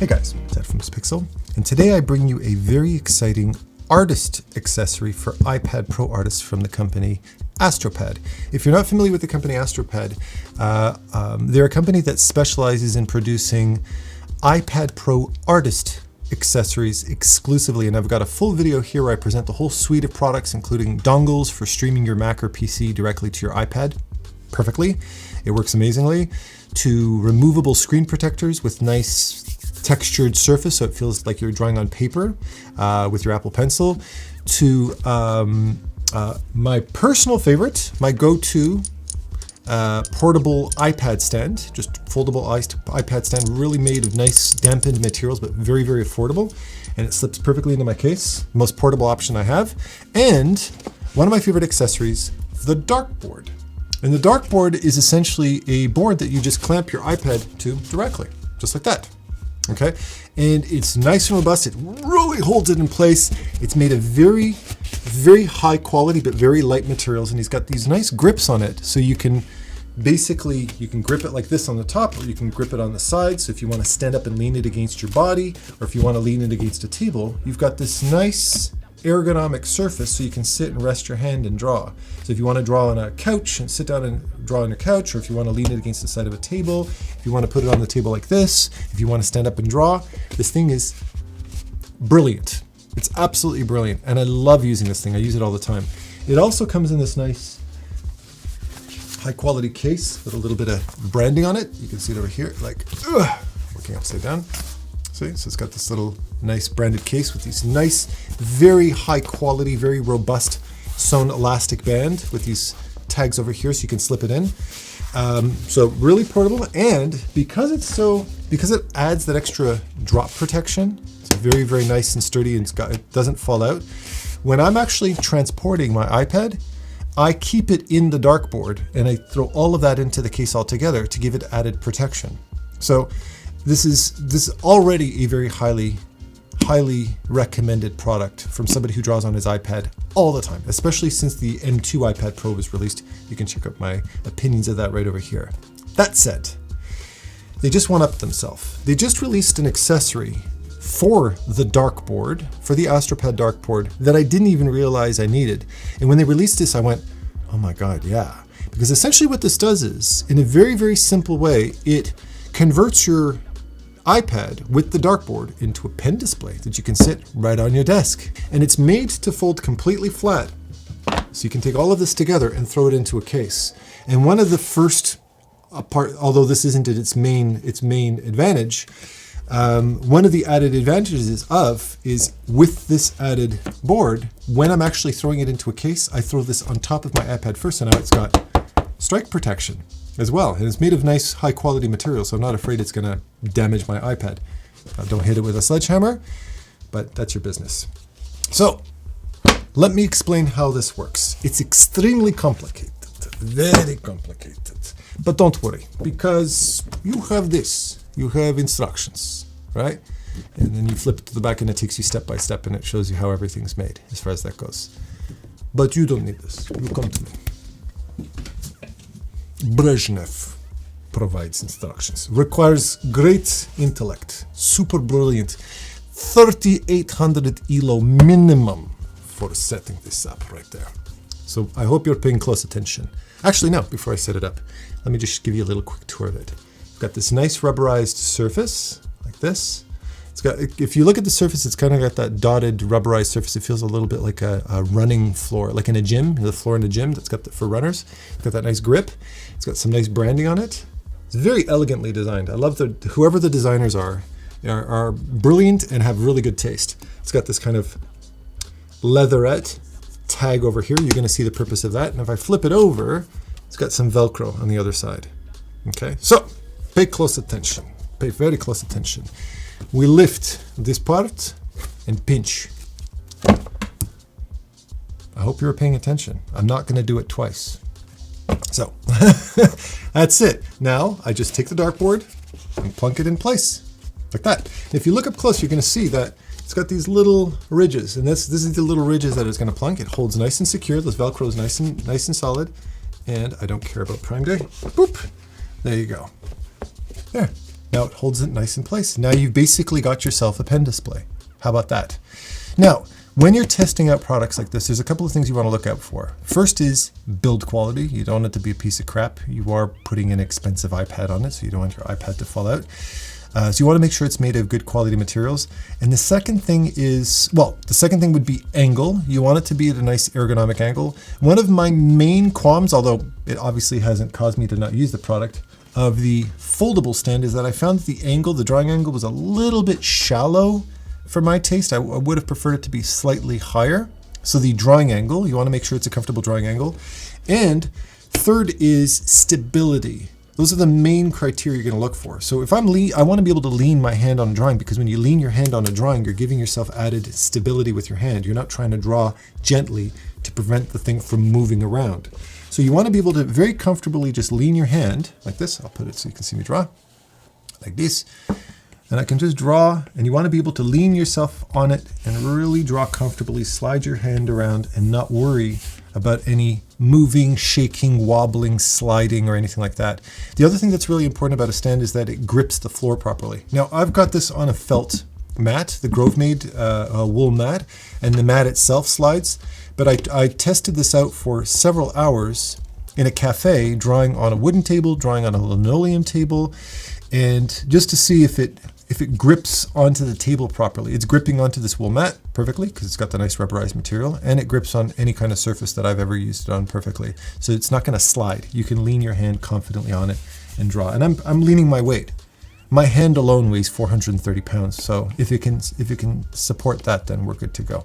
Hey guys, it's Ed from AstroPixel, and today I bring you a very exciting artist accessory for iPad Pro artists from the company AstroPad. If you're not familiar with the company AstroPad, they're a company that specializes in producing iPad Pro artist accessories exclusively, and I've got a full video here where I present the whole suite of products, including dongles for streaming your Mac or PC directly to your iPad perfectly. It works amazingly. To removable screen protectors with nice textured surface so it feels like you're drawing on paper with your Apple Pencil, to my personal favorite, my go-to portable iPad stand, just foldable iPad stand, really made of nice dampened materials, but very, very affordable. And it slips perfectly into my case, most portable option I have. And one of my favorite accessories, the dartboard. And the dartboard is essentially a board that you just clamp your iPad to directly, just like that. Okay, and it's nice and robust. It really holds it in place. It's made of very, very high quality, but very light materials. And he's got these nice grips on it. So you can basically, you can grip it like this on the top, or you can grip it on the side. So if you want to stand up and lean it against your body, or if you want to lean it against a table, you've got this nice ergonomic surface so you can sit and rest your hand and draw. So if you want to draw on a couch and sit down and draw on your couch, or if you want to lean it against the side of a table, if you want to put it on the table like this, if you want to stand up and draw, this thing is brilliant. It's absolutely brilliant, and I love using this thing. I use it all the time. It also comes in this nice high quality case with a little bit of branding on it. You can see it over here, like working upside down. See, so it's got this little nice branded case with these nice, very high quality, very robust sewn elastic band with these tags over here so you can slip it in. So really portable, and because it adds that extra drop protection, it's very, very nice and sturdy, and it doesn't fall out. When I'm actually transporting my iPad, I keep it in the dartboard and I throw all of that into the case altogether to give it added protection. So this is already a very highly recommended product from somebody who draws on his iPad all the time, especially since the M2iPad Pro was released. You can check out my opinions of that right over here. That said, they just one-upped themselves. They just released an accessory for the dartboard, for the AstroPad Darkboard, that I didn't even realize I needed. And when they released this, I went, oh my God, yeah. Because essentially what this does is, in a very, very simple way, it converts your iPad with the dartboard into a pen display that you can sit right on your desk. And it's made to fold completely flat. So you can take all of this together and throw it into a case. And one of the first although this isn't its main advantage, one of the added advantages is with this added board, when I'm actually throwing it into a case, I throw this on top of my iPad first, and now it's got strike protection as well. And it's made of nice high quality material, so I'm not afraid it's gonna damage my iPad. Don't hit it with a sledgehammer, but that's your business. So let me explain how this works. It's extremely complicated, very complicated. But don't worry, because you have this. You have instructions, right? And then you flip it to the back and it takes you step by step and it shows you how everything's made as far as that goes. But you don't need this. You come to me. Brezhnev provides instructions. Requires great intellect. Super brilliant. 3,800 ELO minimum for setting this up right there. So I hope you're paying close attention. Actually, no, before I set it up, let me just give you a little quick tour of it. It's got this nice rubberized surface like this. It's got, if you look at the surface, it's kind of got that dotted rubberized surface. It feels a little bit like a running floor, like in a gym, the floor in a gym that's got for runners. It's got that nice grip. It's got some nice branding on it. It's very elegantly designed. I love whoever the designers are brilliant and have really good taste. It's got this kind of leatherette tag over here. You're going to see the purpose of that. And if I flip it over, it's got some Velcro on the other side. Okay, so pay close attention. Pay very close attention. We lift this part and pinch. I hope you were paying attention. I'm not going to do it twice. So that's it. Now I just take the dartboard and plunk it in place like that. And if you look up close, you're going to see that it's got these little ridges, and this is the little ridges that it's going to plunk. It holds nice and secure. This Velcro is nice and solid, and I don't care about Prime Day. Boop. There you go. There. Now it holds it nice in place. Now you've basically got yourself a pen display. How about that? Now, when you're testing out products like this, there's a couple of things you want to look out for. First is build quality. You don't want it to be a piece of crap. You are putting an expensive iPad on it, so you don't want your iPad to fall out. So you want to make sure it's made of good quality materials. And the second thing is, well, the second thing would be angle. You want it to be at a nice ergonomic angle. One of my main qualms, although it obviously hasn't caused me to not use the product, of the foldable stand is that I found that the angle, the drawing angle, was a little bit shallow for my taste. I would have preferred it to be slightly higher. So the drawing angle, you want to make sure it's a comfortable drawing angle. And third is stability. Those are the main criteria you're going to look for. So if I want to be able to lean my hand on a drawing, because when you lean your hand on a drawing, you're giving yourself added stability with your hand. You're not trying to draw gently to prevent the thing from moving around. So you want to be able to very comfortably just lean your hand like this. I'll put it so you can see me draw like this. And I can just draw, and you want to be able to lean yourself on it and really draw comfortably, slide your hand around and not worry about any moving, shaking, wobbling, sliding, or anything like that. The other thing that's really important about a stand is that it grips the floor properly. Now, I've got this on a felt mat, the Grove Made wool mat, and the mat itself slides. But I tested this out for several hours in a cafe, drawing on a wooden table, drawing on a linoleum table, and just to see if it grips onto the table properly. It's gripping onto this wool mat perfectly because it's got the nice rubberized material, and it grips on any kind of surface that I've ever used it on perfectly. So it's not going to slide. You can lean your hand confidently on it and draw. And I'm leaning my weight. My hand alone weighs 430 pounds. So if it can support that, then we're good to go.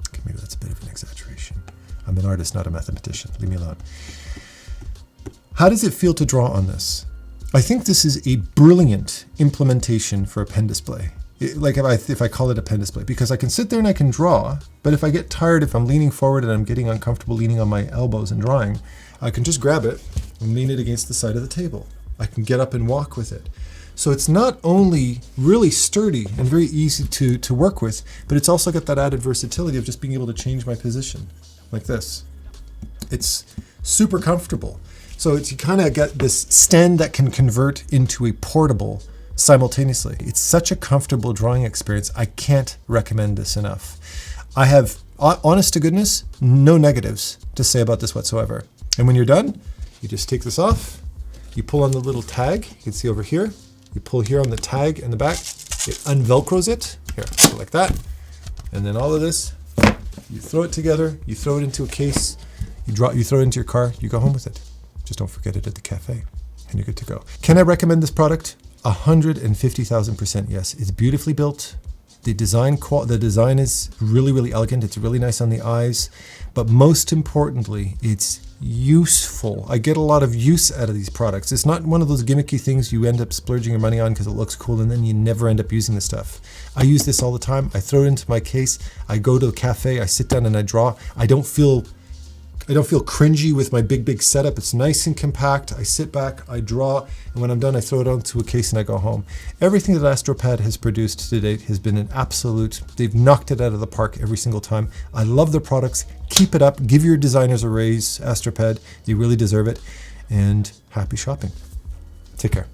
Okay, maybe that's a bit of an exaggeration. I'm an artist, not a mathematician. Leave me alone. How does it feel to draw on this? I think this is a brilliant implementation for a pen display. Like if I call it a pen display, because I can sit there and I can draw, but if I get tired, if I'm leaning forward and I'm getting uncomfortable leaning on my elbows and drawing, I can just grab it and lean it against the side of the table. I can get up and walk with it. So it's not only really sturdy and very easy to work with, but it's also got that added versatility of just being able to change my position like this. It's super comfortable. So you kind of get this stand that can convert into a portable simultaneously. It's such a comfortable drawing experience. I can't recommend this enough. I have, honest to goodness, no negatives to say about this whatsoever. And when you're done, you just take this off, you pull on the little tag, you can see over here, you pull here on the tag in the back, it unvelcros it, here, so like that. And then all of this, you throw it together, you throw it into a case, you throw it into your car, you go home with it. Just don't forget it at the cafe and you're good to go. Can I recommend this product? 150,000% yes. It's beautifully built. The design is really, really elegant. It's really nice on the eyes, but most importantly, it's useful. I get a lot of use out of these products. It's not one of those gimmicky things you end up splurging your money on because it looks cool and then you never end up using the stuff. I use this all the time. I throw it into my case. I go to the cafe, I sit down and I draw. I don't feel cringy with my big setup. It's nice and compact. I sit back, I draw, and when I'm done, I throw it onto a case and I go home. Everything that AstroPad has produced to date has been an absolute, they've knocked it out of the park every single time. I love their products. Keep it up. Give your designers a raise, AstroPad. You really deserve it. And happy shopping. Take care.